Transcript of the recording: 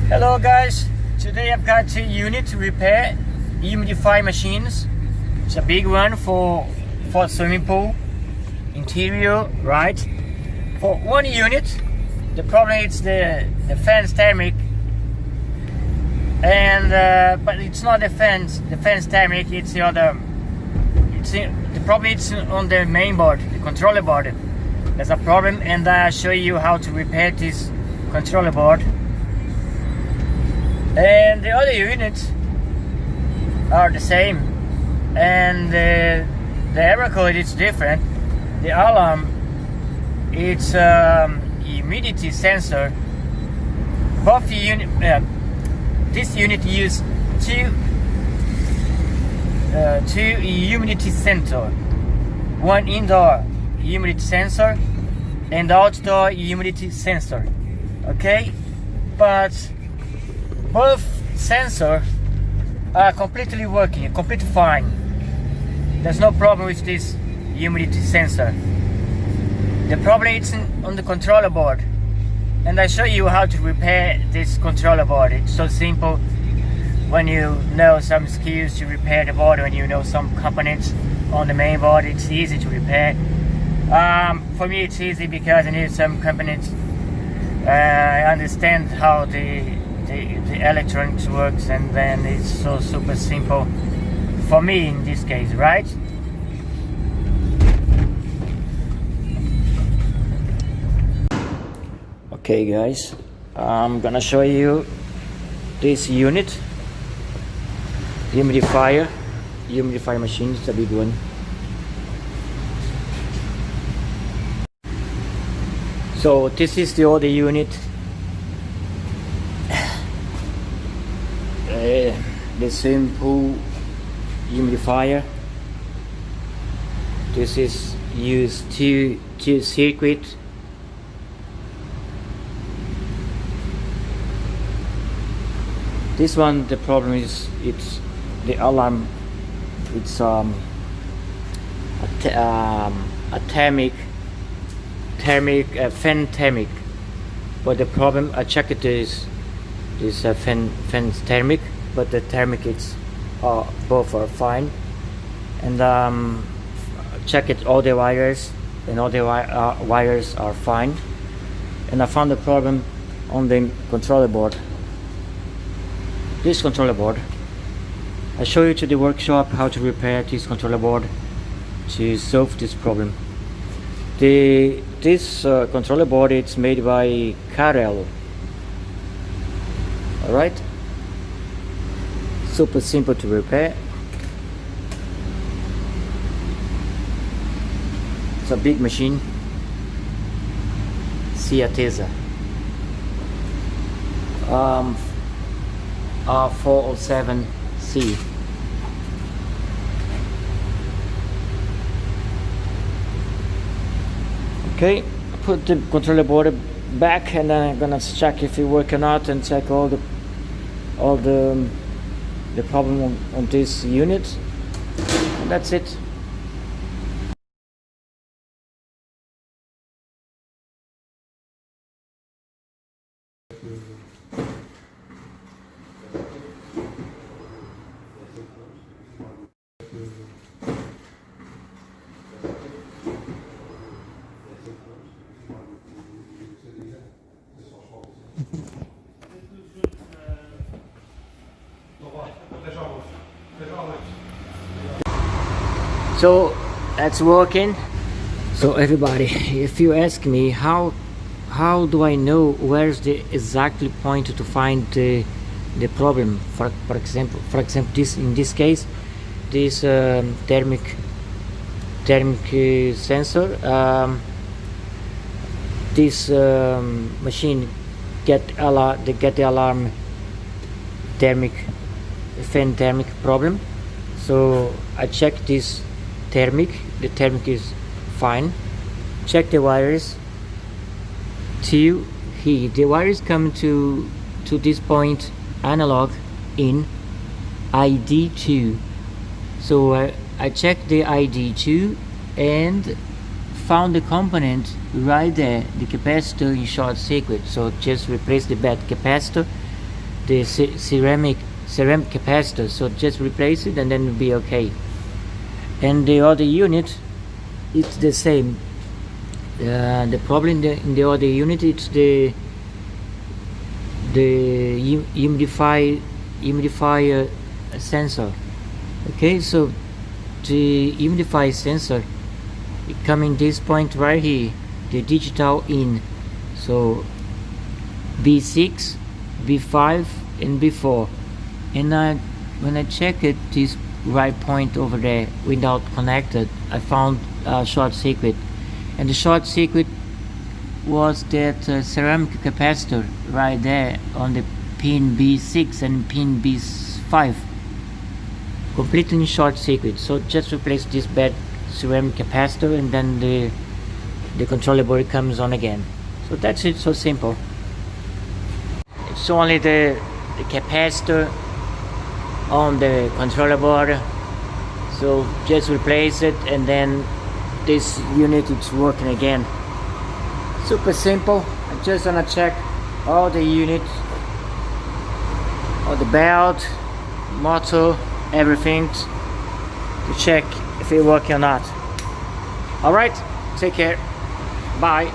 Hello guys, today I've got a unit to repair humidifier machines. It's a big one for swimming pool interior, right? For one unit, the problem is the fan's thermic, and but it's not the fan's thermic. It's the other. The problem is on the main board, the controller board. There's a problem, and I'll show you how to repair this controller board. And the other units are the same, and the error code is different. The alarm, it's humidity sensor. Both unit, this unit use two humidity sensor, one indoor humidity sensor and outdoor humidity sensor. Okay, but both sensors are completely working, completely fine. There's no problem with this humidity sensor. The problem is on the controller board, and I show you how to repair this controller board. It's so simple. When you know some skills to repair the board, when you know some components on the main board, it's easy to repair. For me it's easy because I need some components. I understand how the electronics works, and then it's so super simple for me in this case, right? Okay guys, I'm gonna show you this unit, humidifier machine. It's a big one. So this is the other unit, the simple humidifier. This is used two circuit. This one, the problem is it's the alarm. It's a fan thermic. But the problem, I checked it, is fan's thermic, but the thermic it's both are fine. And check it, all the wires, and all the wires are fine. And I found the problem on the controller board. This controller board, I show you to the workshop how to repair this controller board to solve this problem. This controller board, it's made by Carel. Alright, super simple to repair. It's a big machine, Ciatesa. R407C. Okay, put the controller board back, and then I'm gonna check if it works or not, and check all the problem on this unit, and that's it. So that's working. So everybody, if you ask me how do I know where's the exact point to find the problem, for example this, in this case, this thermic sensor, this machine get the alarm fan thermic problem. So I check this thermic, the thermic is fine. Check the wires till here. The wires come to this point, analog in ID2. So I checked the ID2 and found the component right there, the capacitor in short circuit. So just replace the bad capacitor the ceramic capacitor, so just replace it and then it'll be okay. And the other unit, it's the same. The problem in the other unit, it's the humidifier sensor. Okay, so the humidifier sensor, it coming this point right here, the digital in. So B6, B5 and B4, and when I check it, this right point over there without connected, I found a short circuit, and the short circuit was that ceramic capacitor right there on the pin B6 and pin B5, completely short circuit. So just replace this bad ceramic capacitor and then the controller board comes on again. So that's it, so simple. It's only the capacitor on the controller board, so just replace it and then this unit is working again. Super simple. I just wanna check all the units, all the belt, motor, everything, to check if it's working or not. Alright, take care, bye.